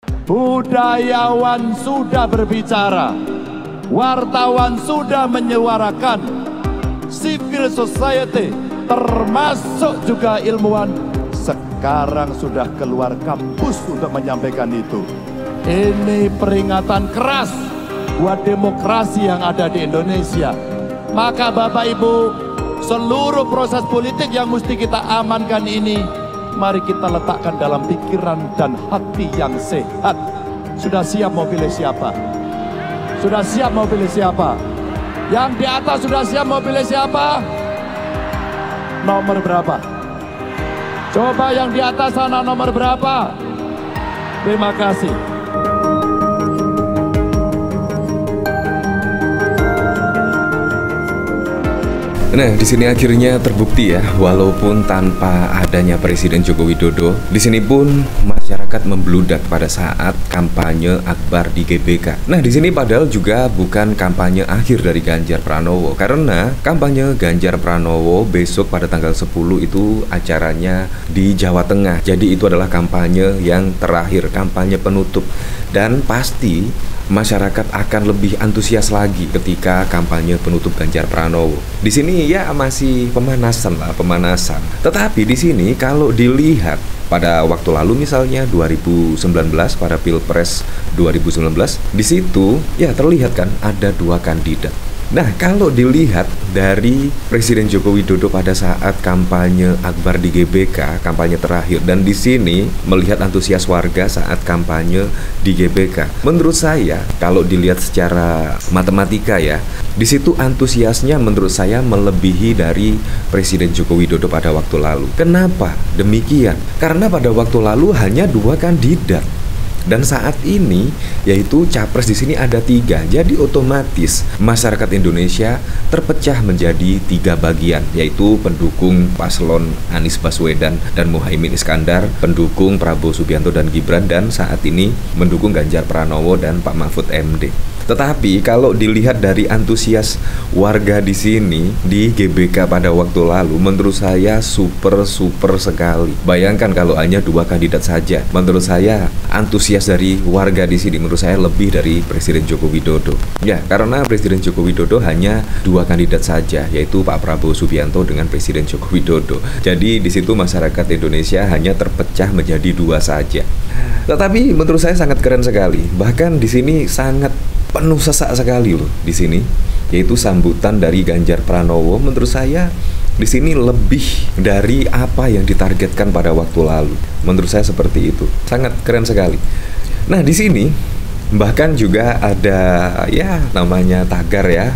Budayawan sudah berbicara, wartawan sudah menyuarakan, civil society termasuk juga ilmuwan sekarang sudah keluar kampus untuk menyampaikan itu. Ini peringatan keras buat demokrasi yang ada di Indonesia. Maka Bapak Ibu, seluruh proses politik yang mesti kita amankan ini, mari kita letakkan dalam pikiran dan hati yang sehat. Sudah siap mau pilih siapa? Sudah siap mau pilih siapa? Yang di atas sudah siap mau pilih siapa? Nomor berapa? Coba yang di atas sana nomor berapa? Terima kasih. Nah, di sini akhirnya terbukti ya, walaupun tanpa adanya Presiden Joko Widodo, di sini pun masyarakat membludak pada saat kampanye akbar di GBK. Nah, di sini padahal juga bukan kampanye akhir dari Ganjar Pranowo, karena kampanye Ganjar Pranowo besok pada tanggal 10 itu acaranya di Jawa Tengah. Jadi itu adalah kampanye yang terakhir, kampanye penutup, dan pasti masyarakat akan lebih antusias lagi ketika kampanye penutup Ganjar Pranowo. Di sini ya masih pemanasan lah, pemanasan. Tetapi di sini kalau dilihat pada waktu lalu misalnya 2019 pada Pilpres 2019, di situ ya terlihat kan ada dua kandidat. Nah, kalau dilihat dari Presiden Joko Widodo pada saat kampanye akbar di GBK, kampanye terakhir, dan di sini melihat antusias warga saat kampanye di GBK. Menurut saya, kalau dilihat secara matematika ya, di situ antusiasnya menurut saya melebihi dari Presiden Joko Widodo pada waktu lalu. Kenapa demikian? Karena pada waktu lalu hanya dua kandidat. Dan saat ini yaitu capres di sini ada 3, jadi otomatis masyarakat Indonesia terpecah menjadi 3 bagian, yaitu pendukung paslon Anies Baswedan dan Muhaimin Iskandar, pendukung Prabowo Subianto dan Gibran, dan saat ini mendukung Ganjar Pranowo dan Pak Mahfud MD. Tetapi kalau dilihat dari antusias warga di sini di GBK pada waktu lalu, menurut saya super sekali. Bayangkan kalau hanya 2 kandidat saja. Menurut saya antusias dari warga di sini menurut saya lebih dari Presiden Joko Widodo. Ya, karena Presiden Joko Widodo hanya 2 kandidat saja, yaitu Pak Prabowo Subianto dengan Presiden Joko Widodo. Jadi di situ masyarakat Indonesia hanya terpecah menjadi 2 saja. Tetapi menurut saya sangat keren sekali. Bahkan di sini sangat penuh sesak sekali loh di sini, yaitu sambutan dari Ganjar Pranowo. Menurut saya di sini lebih dari apa yang ditargetkan pada waktu lalu. Menurut saya seperti itu, sangat keren sekali. Nah, di sini bahkan juga ada ya namanya tagar ya,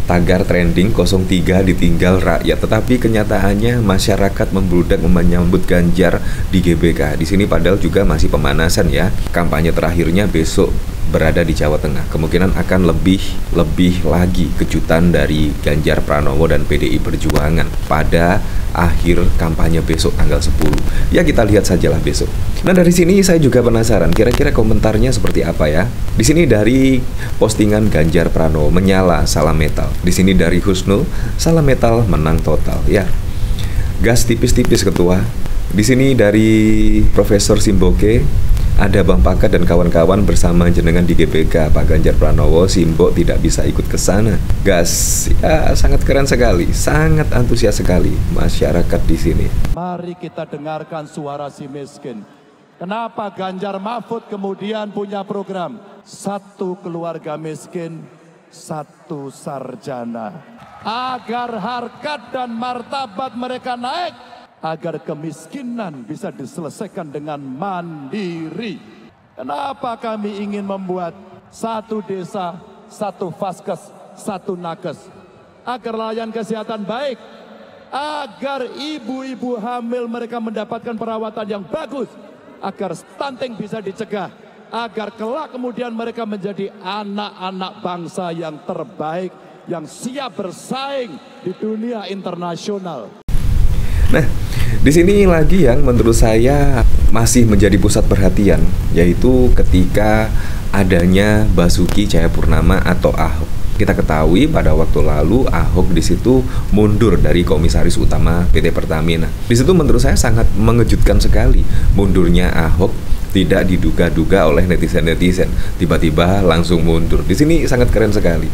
tagar trending 03 ditinggal rakyat. Tetapi kenyataannya masyarakat membludak menyambut Ganjar di GBK. Di sini padahal juga masih pemanasan ya. Kampanye terakhirnya besok berada di Jawa Tengah. Kemungkinan akan lebih lagi kejutan dari Ganjar Pranowo dan PDI Perjuangan pada akhir kampanye besok tanggal 10. Ya, kita lihat sajalah besok. Nah, dari sini saya juga penasaran kira-kira komentarnya seperti apa ya. Di sini dari postingan Ganjar Pranowo, menyala salam metal. Di sini dari Husnul, salam metal menang total. Ya, gas tipis-tipis ketua. Di sini dari Profesor Simboke, ada Bang Pakat dan kawan-kawan bersama jenengan di GBK. Pak Ganjar Pranowo, Simbo tidak bisa ikut ke sana. Gas, ya sangat keren sekali, sangat antusias sekali masyarakat di sini. Mari kita dengarkan suara si miskin. Kenapa Ganjar Mahfud kemudian punya program 1 keluarga miskin, 1 sarjana, agar harkat dan martabat mereka naik, agar kemiskinan bisa diselesaikan dengan mandiri. Kenapa kami ingin membuat 1 desa, 1 vaskes, 1 nakes, agar layanan kesehatan baik, agar ibu-ibu hamil mereka mendapatkan perawatan yang bagus, agar stunting bisa dicegah, agar kelak kemudian mereka menjadi anak-anak bangsa yang terbaik, yang siap bersaing di dunia internasional. Nah, di sini lagi yang menurut saya masih menjadi pusat perhatian, yaitu ketika adanya Basuki Cahayapurnama atau Ahok. Kita ketahui pada waktu lalu Ahok di situ mundur dari komisaris utama PT Pertamina. Di situ menurut saya sangat mengejutkan sekali mundurnya Ahok tidak diduga-duga oleh netizen-netizen. Tiba-tiba langsung mundur. Di sini sangat keren sekali.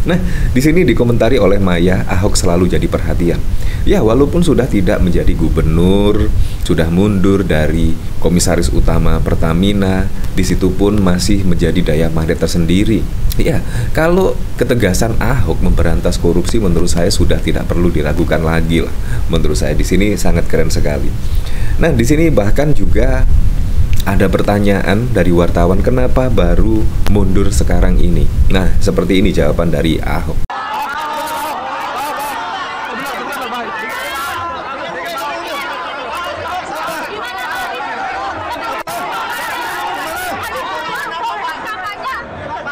Nah, di sini dikomentari oleh Maya, Ahok selalu jadi perhatian. Ya, walaupun sudah tidak menjadi gubernur, sudah mundur dari komisaris utama Pertamina, di situ pun masih menjadi daya magnet tersendiri. Ya, kalau ketegasan Ahok memberantas korupsi menurut saya sudah tidak perlu diragukan lagi lah. Menurut saya di sini sangat keren sekali. Nah, di sini bahkan juga ada pertanyaan dari wartawan, kenapa baru mundur sekarang ini? Nah, seperti ini jawaban dari Ahok.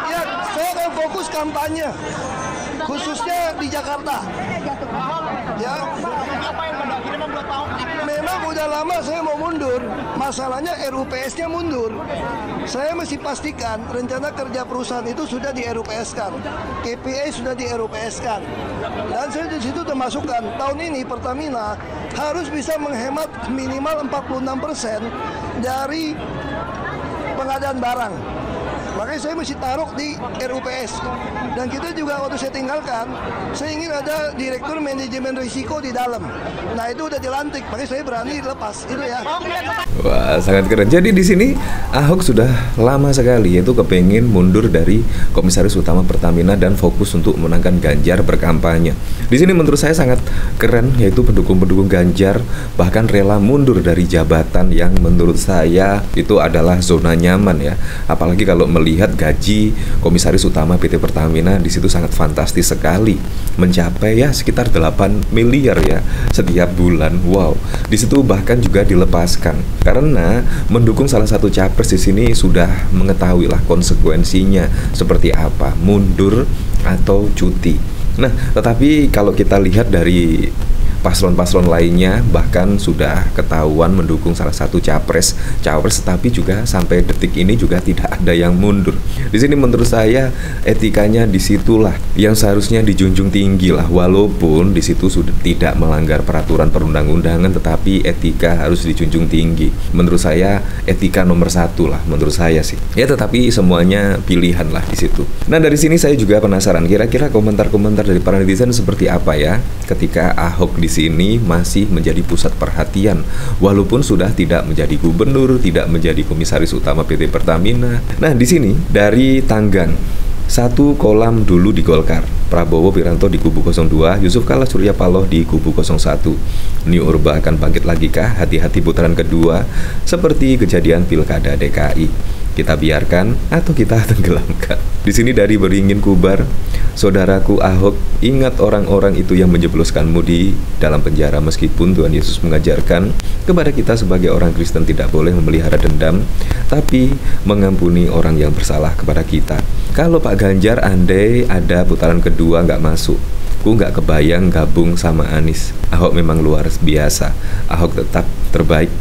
Ya, saya akan fokus kampanye, khususnya di Jakarta. Ya, memang udah lama saya mau mundur. Masalahnya RUPS-nya mundur. Saya mesti pastikan rencana kerja perusahaan itu sudah di RUPS-kan, KPI sudah di RUPS-kan. Dan saya di situ termasukkan tahun ini Pertamina harus bisa menghemat minimal 46% dari pengadaan barang. Makanya saya mesti taruh di RUPS. Dan kita juga waktu saya tinggalkan, saya ingin ada direktur manajemen risiko di dalam. Nah, itu udah dilantik, makanya saya berani lepas itu ya. Wah, sangat keren. Jadi di sini Ahok sudah lama sekali yaitu kepengen mundur dari komisaris utama Pertamina dan fokus untuk memenangkan Ganjar berkampanye. Di sini menurut saya sangat keren, yaitu pendukung-pendukung Ganjar bahkan rela mundur dari jabatan yang menurut saya itu adalah zona nyaman ya. Apalagi kalau melihat gaji komisaris utama PT Pertamina di situ sangat fantastis sekali, mencapai ya sekitar 8 miliar ya setiap bulan. Wow, di situ bahkan juga dilepaskan karena mendukung salah satu capres di sini sudah mengetahui lah konsekuensinya seperti apa, mundur atau cuti. Nah, tetapi kalau kita lihat dari paslon-paslon lainnya bahkan sudah ketahuan mendukung salah satu cawapres, tapi juga sampai detik ini juga tidak ada yang mundur. Di sini menurut saya etikanya disitulah yang seharusnya dijunjung tinggi lah, walaupun di situ sudah tidak melanggar peraturan perundang-undangan, tetapi etika harus dijunjung tinggi. Menurut saya etika nomor 1 lah, menurut saya sih. Ya, tetapi semuanya pilihan lah di situ. Nah, dari sini saya juga penasaran kira-kira komentar-komentar dari para netizen seperti apa ya ketika Ahok di sini masih menjadi pusat perhatian walaupun sudah tidak menjadi gubernur, tidak menjadi komisaris utama PT Pertamina. Nah, di sini dari Tanggang, satu kolam dulu di Golkar, Prabowo Wiranto di kubu 02, Yusuf Kala Surya Paloh di kubu 01. New Urba akan bangkit lagi kah? Hati-hati putaran kedua seperti kejadian Pilkada DKI. Kita biarkan atau kita tenggelamkan. Di sini dari Beringin Kubar, saudaraku Ahok, ingat orang-orang itu yang menjebloskanmu di dalam penjara, meskipun Tuhan Yesus mengajarkan kepada kita sebagai orang Kristen tidak boleh memelihara dendam, tapi mengampuni orang yang bersalah kepada kita. Kalau Pak Ganjar andai ada putaran kedua nggak masuk, aku nggak kebayang gabung sama Anies. Ahok memang luar biasa. Ahok tetap terbaik.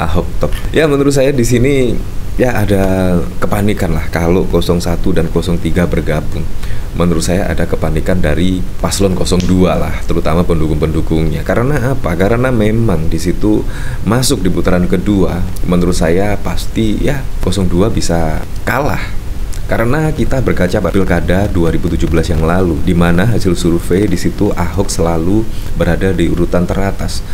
Ahok top. Ya, menurut saya di sini ya ada kepanikan lah kalau 01 dan 03 bergabung. Menurut saya ada kepanikan dari paslon 02 lah, terutama pendukung-pendukungnya. Karena apa? Karena memang di situ masuk di putaran kedua, menurut saya pasti ya 02 bisa kalah. Karena kita berkaca pada Pilkada 2017 yang lalu, di mana hasil survei di situ Ahok selalu berada di urutan teratas.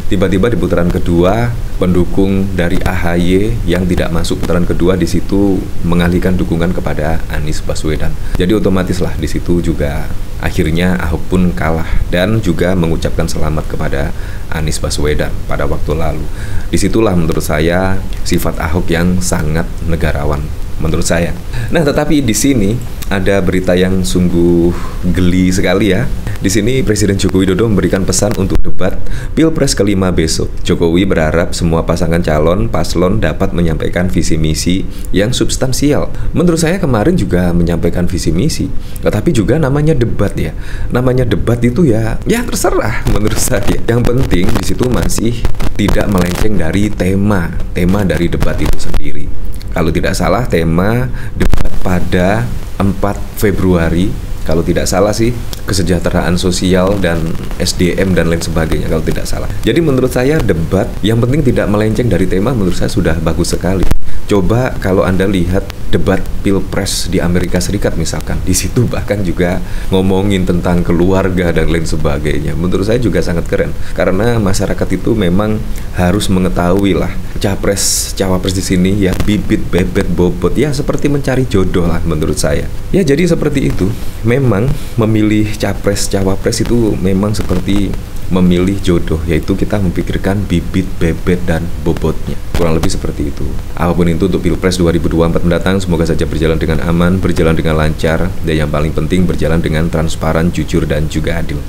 Tiba-tiba di putaran kedua, pendukung dari AHY yang tidak masuk putaran kedua di situ mengalihkan dukungan kepada Anies Baswedan. Jadi otomatis lah di situ juga akhirnya Ahok pun kalah dan juga mengucapkan selamat kepada Anies Baswedan pada waktu lalu. Disitulah menurut saya sifat Ahok yang sangat negarawan, menurut saya. Nah, tetapi di sini ada berita yang sungguh geli sekali ya. Di sini Presiden Joko Widodo memberikan pesan untuk debat Pilpres kelima besok. Jokowi berharap semua pasangan calon paslon dapat menyampaikan visi misi yang substansial. Menurut saya kemarin juga menyampaikan visi misi, tetapi juga namanya debat ya. Namanya debat itu ya terserah menurut saya. Yang penting di situ masih tidak melenceng dari tema dari debat itu sendiri. Kalau tidak salah tema debat pada 4 Februari, kalau tidak salah sih, kesejahteraan sosial dan SDM dan lain sebagainya kalau tidak salah. Jadi menurut saya debat yang penting tidak melenceng dari tema menurut saya sudah bagus sekali. Coba kalau Anda lihat debat Pilpres di Amerika Serikat misalkan, di situ bahkan juga ngomongin tentang keluarga dan lain sebagainya. Menurut saya juga sangat keren, karena masyarakat itu memang harus mengetahui lah capres cawapres di sini ya, bibit bebet bobot ya, seperti mencari jodoh lah menurut saya. Ya jadi seperti itu. Memang memilih capres cawapres itu memang seperti memilih jodoh, yaitu kita memikirkan bibit, bebet, dan bobotnya. Kurang lebih seperti itu. Apapun itu untuk Pilpres 2024 mendatang, semoga saja berjalan dengan aman, berjalan dengan lancar, dan yang paling penting berjalan dengan transparan, jujur, dan juga adil.